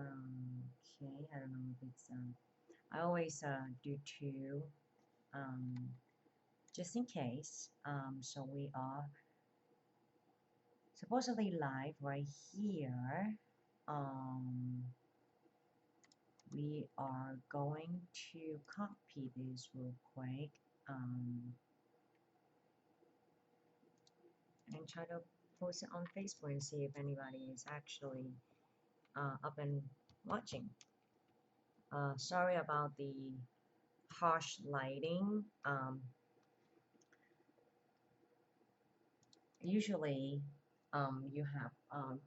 Okay, I don't know if it's I always do two just in case. So we are supposedly live right here. Um, we are going to copy this real quick and try to post it on Facebook and see if anybody is actually up and watching. Sorry about the harsh lighting. Usually, you have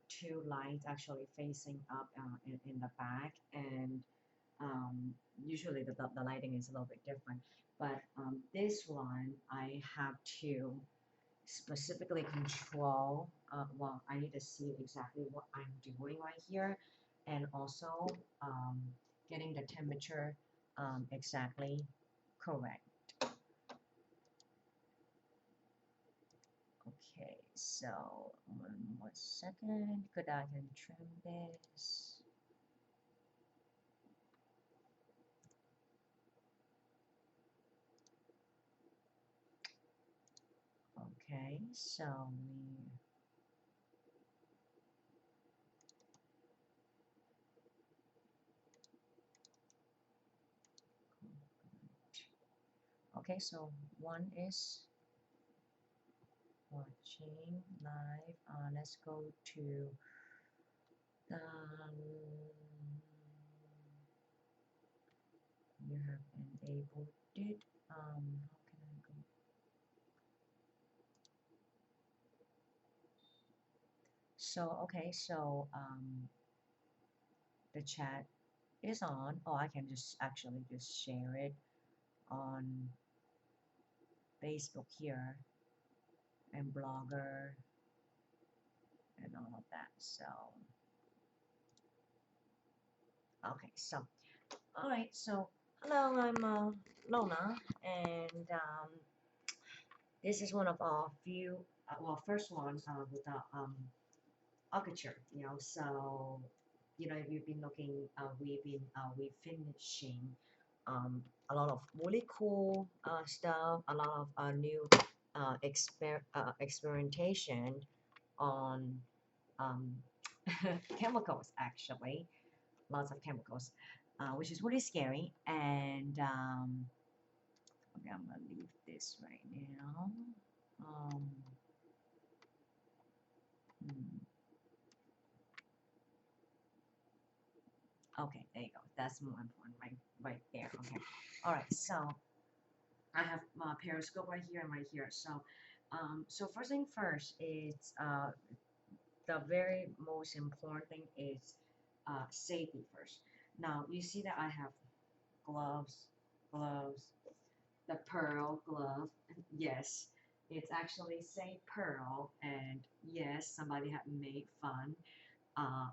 two lights actually facing up in the back, and usually the lighting is a little bit different. But this one, I have to specifically control. Well, I need to see exactly what I'm doing right here, and also um, getting the temperature exactly correct. Okay, so one more second. Could I can trim this? Okay, so we okay, so one is watching live. Let's go to the you have enabled it. How can I go? So okay, so the chat is on. Oh, I can just actually just share it on Facebook here and Blogger and all of that. So okay, so all right, so hello, I'm Lona, and this is one of our few, well, first one with the architecture, you know. So, you know, if you've been looking, we finishing a lot of really cool stuff, a lot of new experimentation on um, chemicals, actually, lots of chemicals, which is really scary. And okay, I'm gonna leave this right now. Um, hmm, okay, there you go. That's more important, right there. Okay. All right. So I have my periscope right here and right here. So, so first thing first is the very most important thing is safety first. Now you see that I have gloves, gloves, the pearl glove. Yes, it's actually say pearl, and yes, somebody had made fun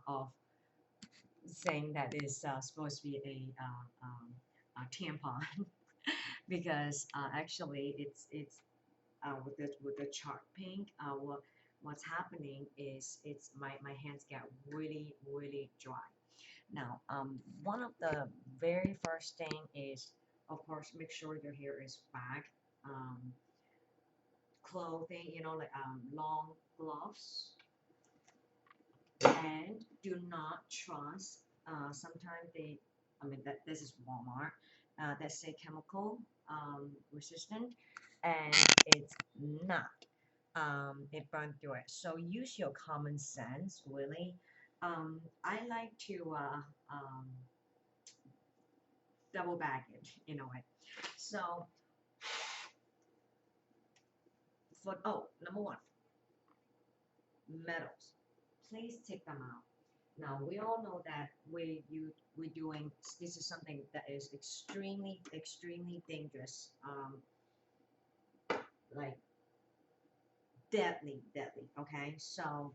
of saying that it's supposed to be a tampon because actually with the chart pink. What's happening is it's my hands get really dry. Now, one of the very first thing is, of course, make sure your hair is back. Um, Clothing, you know, like long gloves, and do not trust. Sometimes they, I mean, that this is Walmart. That say chemical resistant, and it's not. It burned through it. So use your common sense, really. I like to double bag it in a way. So for oh, number one, metals. Please take them out. Now we all know that we're doing this is something that is extremely dangerous, like deadly. Okay, so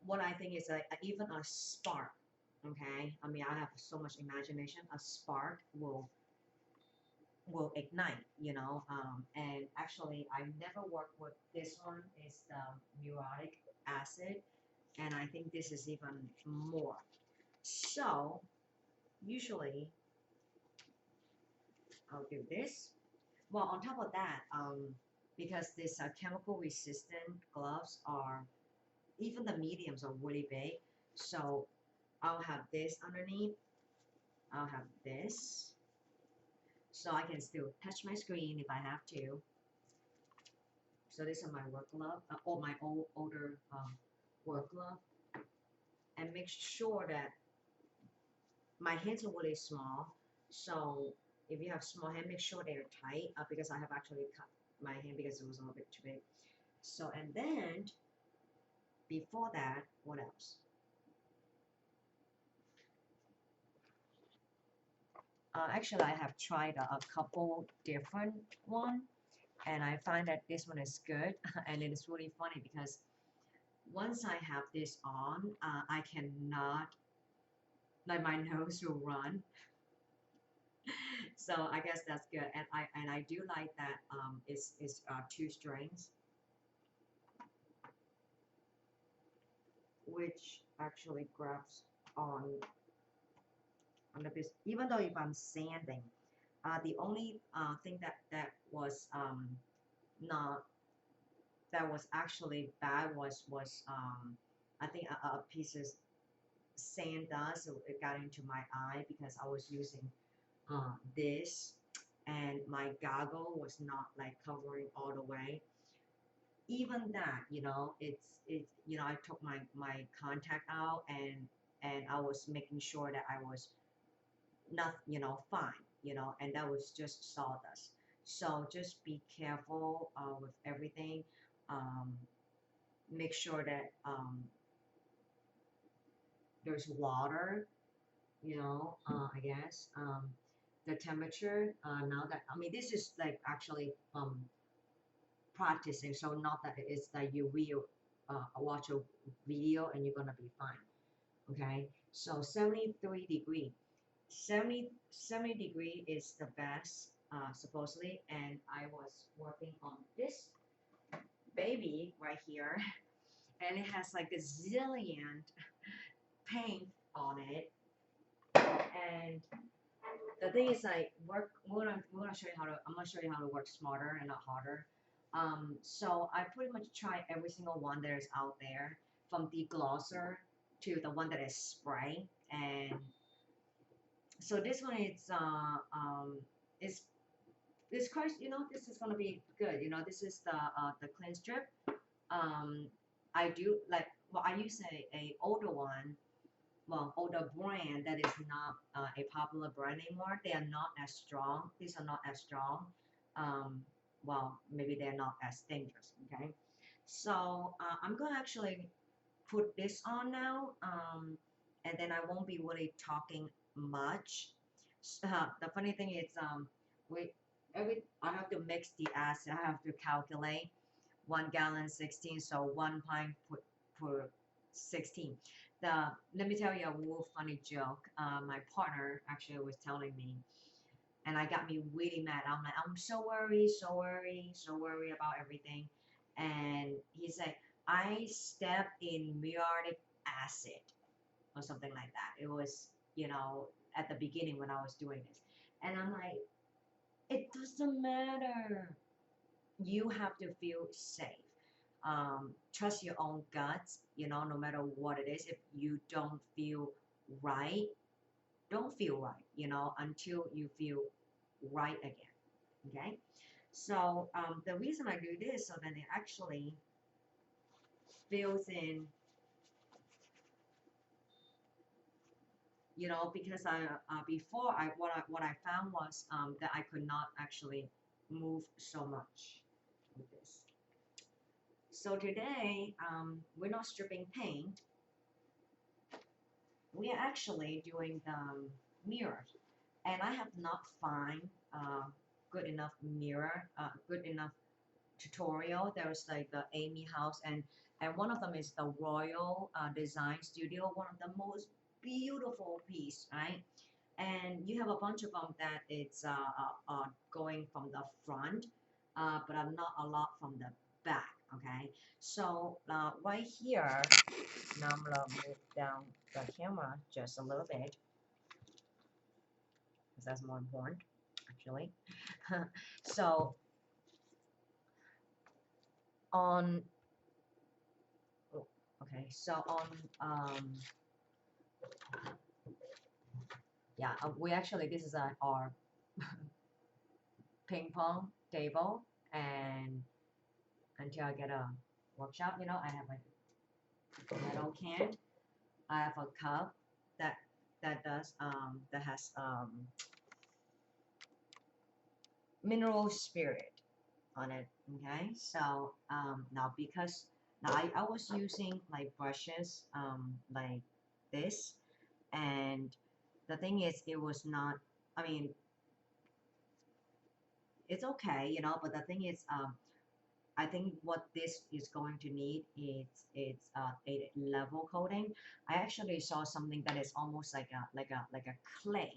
what I think is even a spark. Okay, I mean I have so much imagination. A spark will ignite, you know. And actually, I never worked with this one. Is the muriatic acid. and I think this is even more. So usually I'll do this. Well, on top of that, because this chemical resistant gloves are, even the mediums are really big, so I'll have this underneath. I'll have this, so I can still touch my screen if I have to. So these are my work glove, or my older work glove, and make sure that my hands are really small. So if you have small hand, make sure they're tight, because I have actually cut my hand because it was a little bit too big. So, and then before that, what else? Actually, I have tried a couple different one, and I find that this one is good. And it is really funny because once I have this on, I cannot, like my nose will run. So I guess that's good, and I do like that it's two strings, which actually grabs on the base. Even though if I'm sanding, the only thing that was not, that was actually bad was I think a piece of sand dust, so it got into my eye because I was using this, and my goggle was not like covering all the way. Even that, I took my contact out, and I was making sure that I was not, fine, and that was just sawdust. So just be careful with everything. Um, Make sure that there's water, I guess. The temperature, now that, I mean, this is like actually practicing, so not that it's that you will watch a video and you're gonna be fine. Okay, so 73 degree, 70 degree is the best, supposedly, and I was working on this baby right here, and it has like a zillion paint on it, and the thing is, like, we're gonna show you how to, I'm gonna show you how to work smarter and not harder. So I pretty much try every single one that is out there, from deglosser to the one that is spray. And so this one is this quite, this is gonna be good. This is the clean strip. Um, I do like, well, I use a older one, well, older brand that is not a popular brand anymore. They are not as strong. These are not as strong. Um, well, maybe they're not as dangerous. Okay, so I'm gonna actually put this on now, and then I won't be really talking much. The funny thing is, we I have to mix the acid. I have to calculate 1 gallon 16, so 1 pint per 16. Let me tell you a real funny joke. My partner actually was telling me, and I got me really mad. I'm like, I'm so worried, so worried, so worried about everything. And he said, I stepped in muriatic acid or something like that. It was, at the beginning when I was doing this. And I'm like, it doesn't matter. You have to feel safe. Trust your own guts, no matter what it is. If you don't feel right, don't feel right, until you feel right again. Okay. So the reason I do this, so that it actually fills in, because I before what I found was that I could not actually move so much with this. So today, we're not stripping paint. We are actually doing the mirror, and I have not find good enough mirror, good enough tutorial. There's like the Amy House, and one of them is the Royal Design Studio, one of the most beautiful piece, right? And you have a bunch of them that it's going from the front, but not a lot from the back. Okay, Okay, so right here, now I'm gonna move down the camera just a little bit because that's more important actually. So on, oh, okay, so on yeah, we actually, this is our ping pong table, and until I get a workshop, you know, I have like a metal can, I have a cup that that has mineral spirit on it. Okay, so now because now I was using like brushes like this, and the thing is it was not, I mean it's okay, you know, but the thing is I think what this is going to need is a level coating. I actually saw something that is almost like a clay,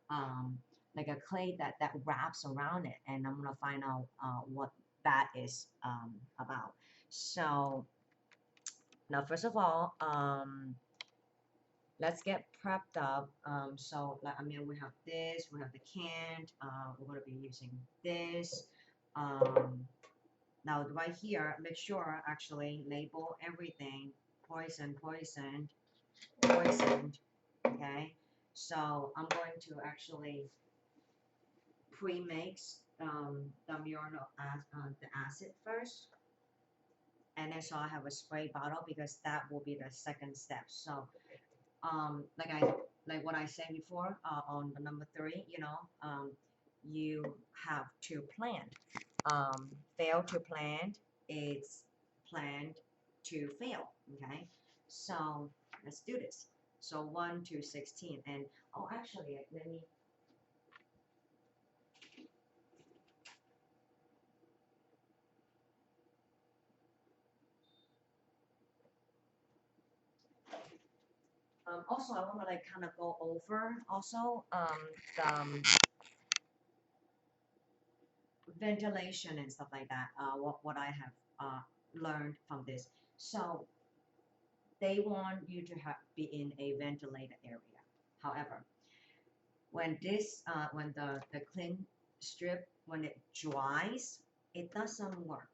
um, like a clay that wraps around it, and I'm gonna find out what that is about. So now, first of all, let's get prepped up. So like I mean, we have this, we have the can. We're gonna be using this. Um, Now right here, make sure actually label everything poison, poison, poisoned. Okay, so I'm going to actually pre-mix the the acid first, and then so I have a spray bottle because that will be the second step. So like like what I said before on the number 3, you know, you have to plan. Fail to plan, it's planned to fail. Okay, so let's do this. So 1 to 16, and oh, actually, let me. Also, I want to like kind of go over also the ventilation and stuff like that. What I have learned from this. So they want you to have be in a ventilated area. However, when this when the clean strip, when it dries, it doesn't work,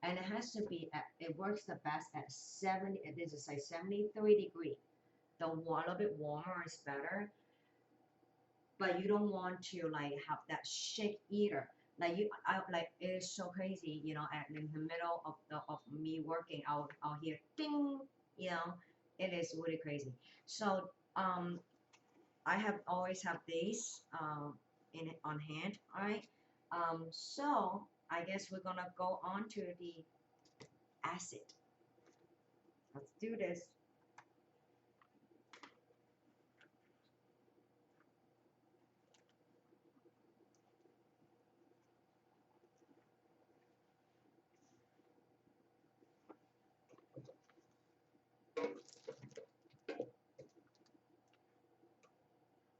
and it has to be at, it works the best at 70, this is like 73 degree. The a little bit warmer is better, but you don't want to like have that shake either. Like you, I like it is so crazy, you know. At in the middle of the of me working, I'll hear ding, you know. It is really crazy. So I have always have these in on hand. All right. So I guess we're gonna go on to the acid. Let's do this.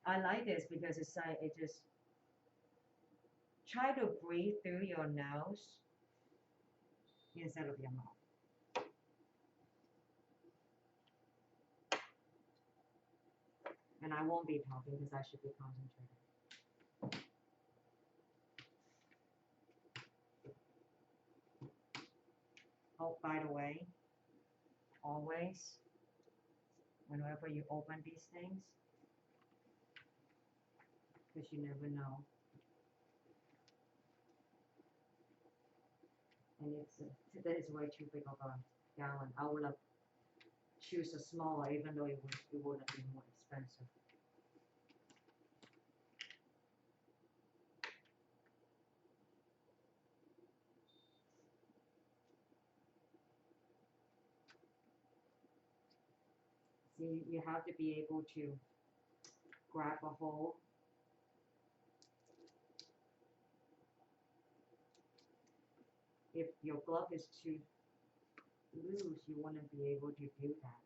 I like this because it's like it just try to breathe through your nose instead of your mouth. And I won't be talking because I should be concentrating. Oh, by the way, always, whenever you open these things, because you never know. And it's that is way too big of a gallon. I would have choose a smaller, even though it would have been more expensive. See, you have to be able to grab a hold. If your glove is too loose, you wouldn't be able to do that.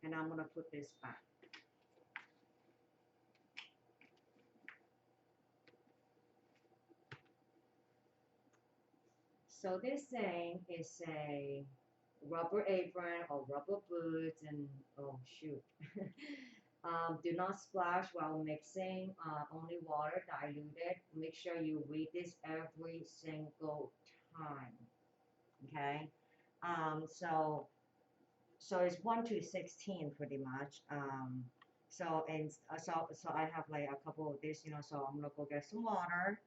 And I'm gonna put this back. So this thing is a rubber apron or rubber boots and oh shoot. Do not splash while mixing, only water diluted. Make sure you read this every single time. Okay. So it's 1 to 16 pretty much. So I have like a couple of this, so I'm gonna go get some water.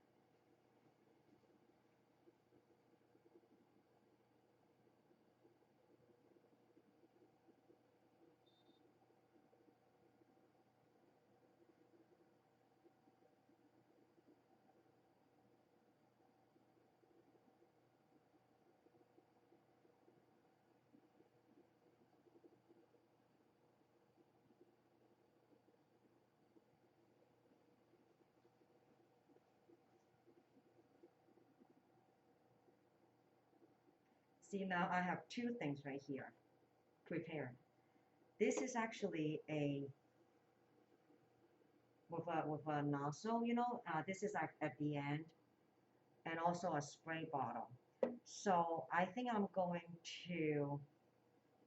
See, now I have two things right here prepared. This is actually a with a nozzle, this is like at the end, and also a spray bottle. So I think I'm going to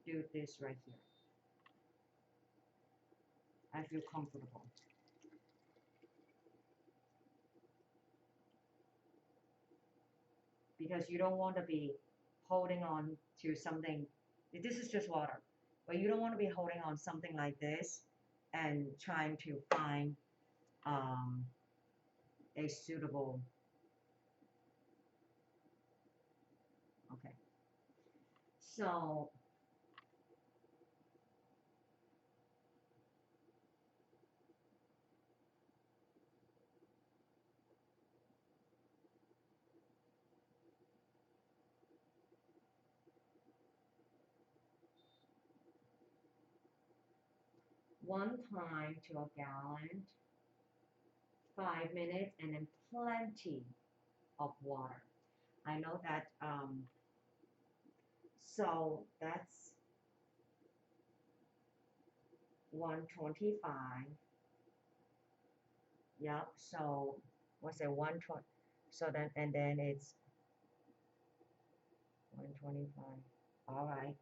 do this right here. I feel comfortable. Because you don't want to be holding on to something. This is just water, but you don't want to be holding on something like this and trying to find um, a suitable. Okay, so one time to a gallon, 5 minutes, and then plenty of water. I know that. So that's 125. Yep. So what's it 120? So then and then it's 125. All right.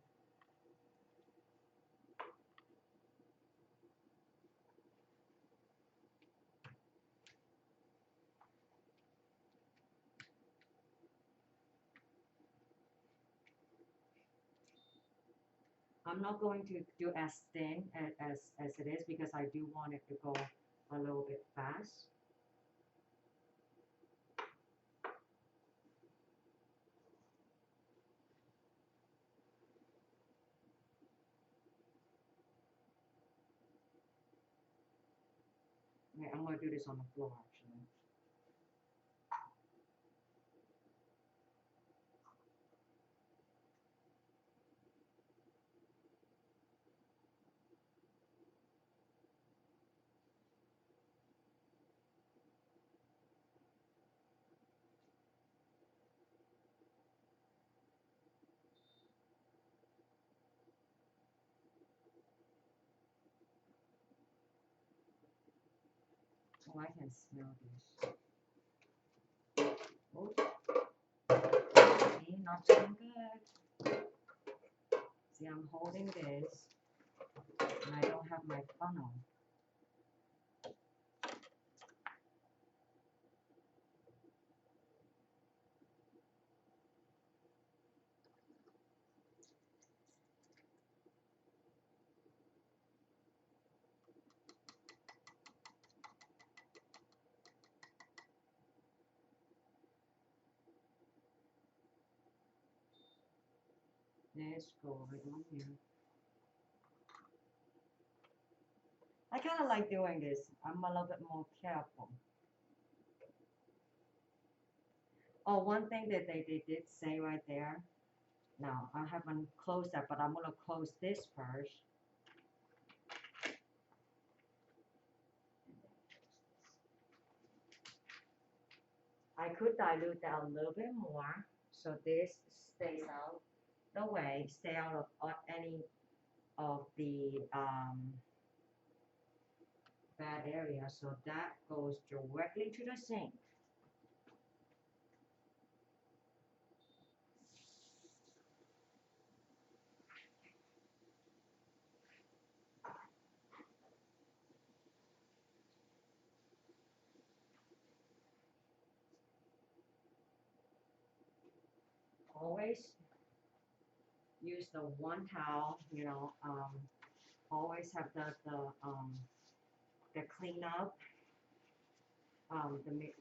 I'm not going to do as thin as it is because I do want it to go a little bit fast. Okay, I'm going to do this on the floor actually. Oh, I can smell this. Oh, see, not so good. See, I'm holding this and I don't have my funnel. Let's go right on here. I kind of like doing this. I'm a little bit more careful. Oh, one thing that they did say right there. Now, I haven't closed that, but I'm going to close this first. I could dilute that a little bit more so this stays out the way, stay out of any of the bad area, so that goes directly to the sink. Always use the one towel, you know, always have the cleanup, the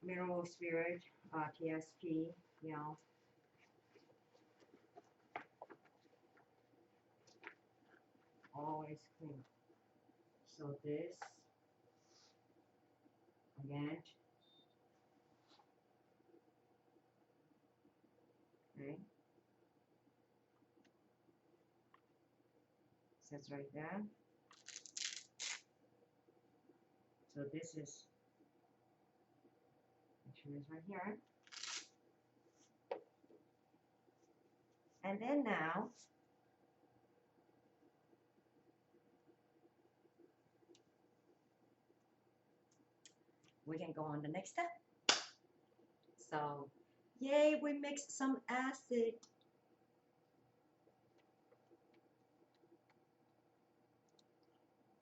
mineral spirit, TSP, you know, always clean. So this, again, okay, sits right there. So this is, actually is right here. And then now, we can go on the next step. So, yay, we mixed some acid.